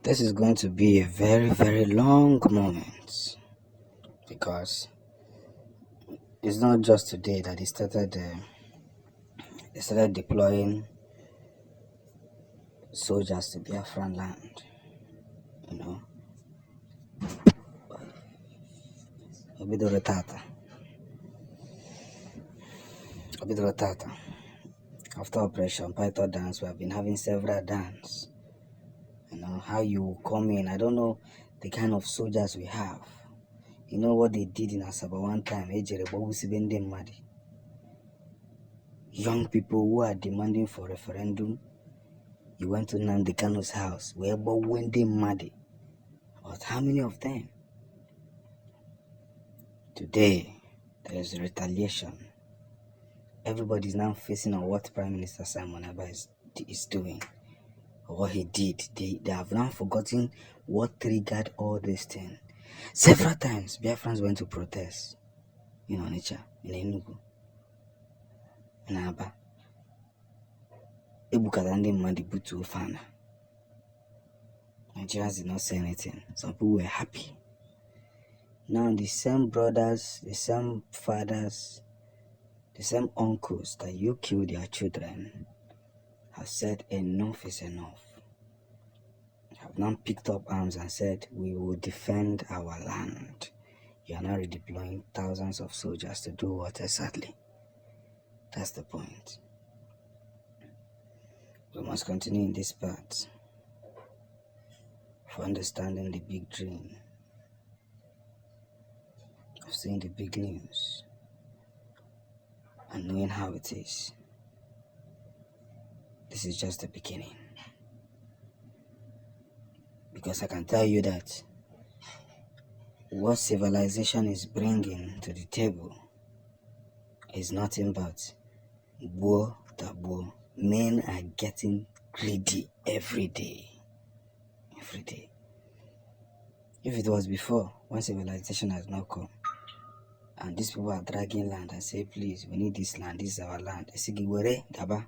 This is going to be a very, very long moment because it's not just today that they started deploying soldiers to Biafra land. You know, Obidoro Tata, Obidoro Tata. After Operation Python Dance, we have been having several dance. How you come in. I don't know the kind of soldiers we have. You know what they did in Asaba one time? Young people who are demanding for referendum. You went to Nnamdi Kanu's house. Where when they mad? But how many of them? Today, there is retaliation. Everybody is now facing on what Prime Minister Simon Abba is doing, or what he did. They have now forgotten what triggered all this thing. Several times, Biafrans went to protest in Onitsha, in Enugu, in Aba. Ebukata ndị mmadụ butuo fana. Nigerians did not say anything. Some people were happy. Now the same brothers, the same fathers, the same uncles that you killed their children have said enough is enough. Have now picked up arms and said we will defend our land. You are now redeploying thousands of soldiers to do what exactly? That's the point. We must continue in this path for understanding the big dream of seeing the big news and knowing how it is. This is just the beginning. Because I can tell you that what civilization is bringing to the table is nothing but war tabo. Men are getting greedy every day. Every day. If it was before, when civilization has not come, and these people are dragging land and say, please, we need this land, this is our land. They say, Giwere, Daba.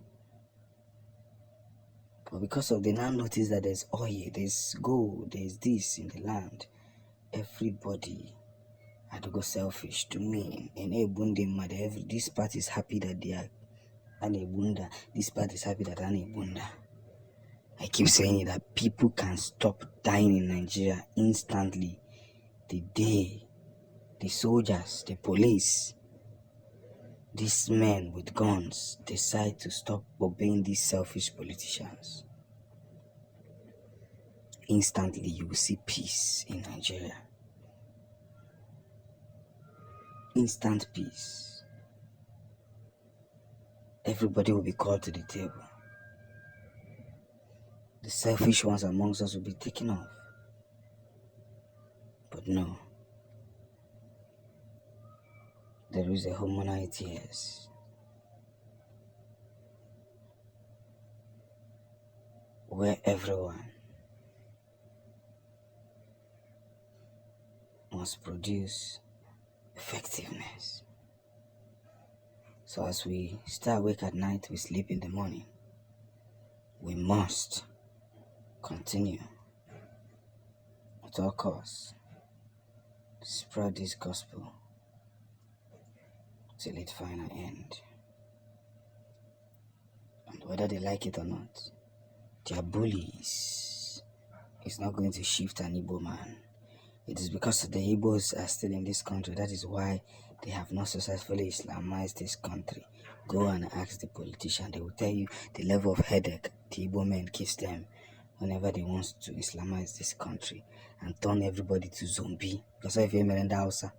But because of they now notice that there's oil, there's gold, there's this in the land, everybody had to go selfish to me. And this part is happy that they are Anebunda. This part is happy that Anebunda. I keep saying it, that people can stop dying in Nigeria instantly the day the soldiers, the police, these men with guns decide to stop obeying these selfish politicians. Instantly you will see peace in Nigeria. Instant peace. Everybody will be called to the table. The selfish ones amongst us will be taken off. But no. There is a humanity, yes. Where everyone must produce effectiveness. So as we stay awake at night, we sleep in the morning. We must continue at all costs to spread this gospel till it find an end. And whether they like it or not, their bullies is not going to shift an Igbo man. It is because the Igbos are still in this country. That is why they have not successfully Islamized this country. Go and ask the politician. They will tell you the level of headache the Igbo men gives them whenever they want to Islamize this country and turn everybody to zombie. Because if you're in the Hausa,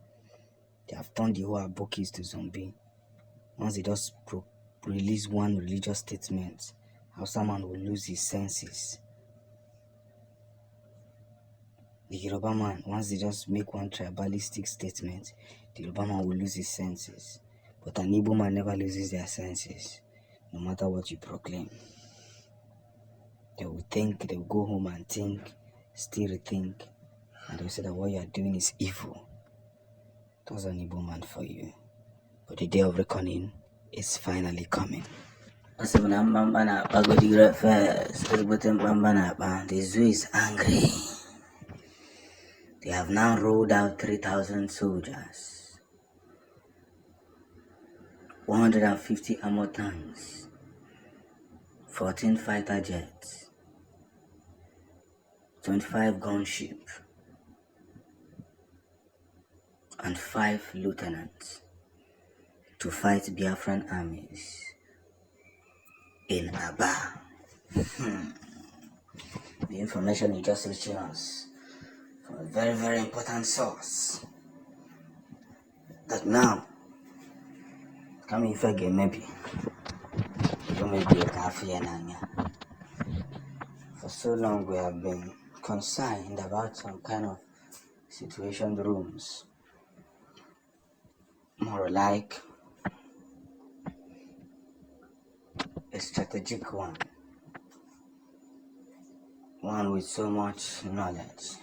they have turned the whole Abokis to zombie. Once they just release one religious statement, Hausa man will lose his senses. The Yoruba man, once they just make one tribalistic statement, the Yoruba man will lose his senses. But an Igbo man never loses their senses, no matter what you proclaim. They will think, they will go home and think, still rethink, and they will say that what you are doing is evil. That's an Igbo man for you. But the day of reckoning is finally coming. The zoo is angry. They have now rolled out 3,000 soldiers, 150 armor tanks, 14 fighter jets, 25 gunships, and 5 lieutenants to fight Biafran armies in Aba. The information is just reaching us from a very, very important source. That now, coming if again, maybe you may be a coffee and anya. For so long, we have been concerned about some kind of situation rooms, more like a strategic one with so much knowledge,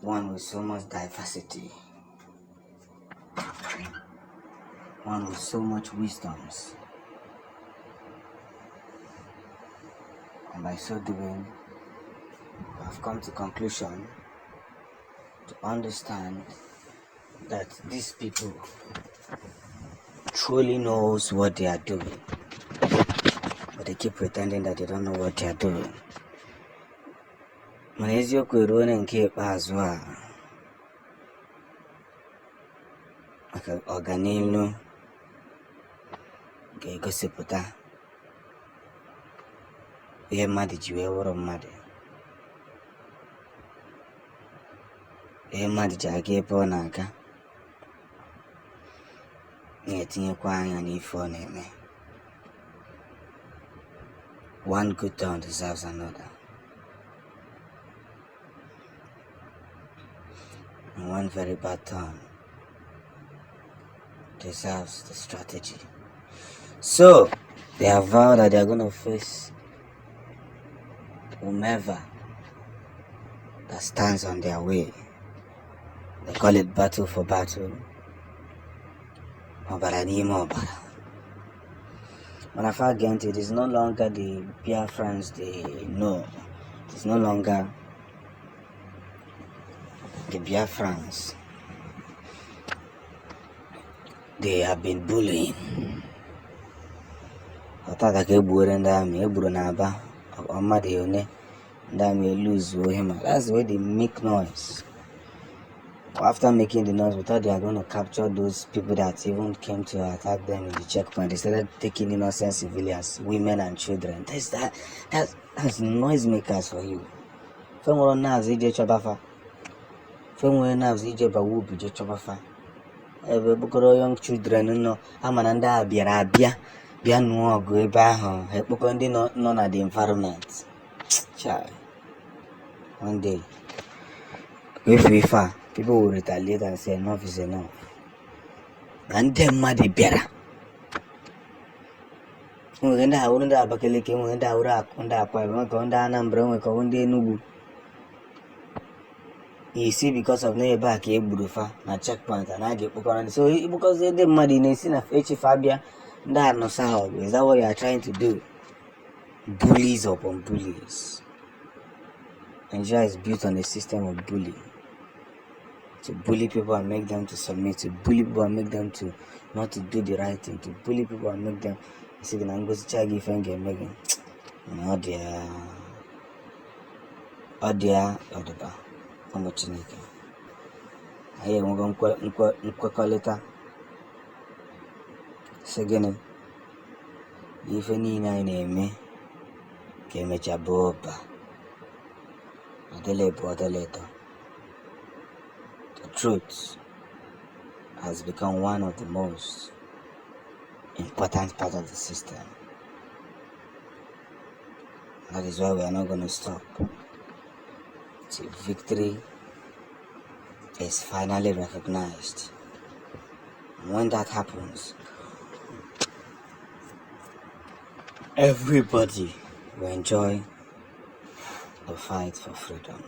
one with so much diversity, one with so much wisdoms. And by so doing, we have come to conclusion to understand that these people truly knows what they are doing, but they keep pretending that they don't know what they are doing. Eziokwu eruone nke ikpeazụ a maka ọganilu ga-egosipụta ihe mmadụ ji wee wụrụ mmadụ, ihe mmadụ ji aga ebe ọ na-aga, na-etinyekwa anya n'ife ọ na-eme. One good turn deserves another, and one very bad turn deserves the strategy. So they have vowed that they are going to face whomever that stands on their way. They call it battle for battle. But again, it is no longer the Biafrans they know. It is no longer the Biafrans they have been bullying. I thought I could bully them, lose him. That's the way they make noise. After making the noise, we thought they are going to capture those people that even came to attack them in the checkpoint. They started taking innocent civilians, women and children. That's noisemakers for you. From nerves, EJ Chobafa. From nerves, EJ Bawu, BJ Chobafa. Young children, no, Amananda, Biarabia, Bianu, Guebaho, Hepocondi, none at the environment. Child. One day, if we far, people will retaliate and say enough is enough. And then mad better. When I wouldn't have Bakaliki, when I would have gone down and brown with one day no. You see, because of no back a burufa, na checkpoint, and I get Pokon. So because they're mad in a scene of H. Fabia, that no sound. Is that what you are trying to do? Bullies upon bullies. Nigeria is built on a system of bullying. To bully people and make them to submit, to bully people and make them to not to do the right thing, to bully people and make them see the Nango's Chagi Fenge Megan. Oh dear, Odoba. How much in it? I am going to call later. Second, if any name came at your boba. The truth has become one of the most important part of the system. That is why we are not going to stop till victory is finally recognized. And when that happens, everybody will enjoy the fight for freedom.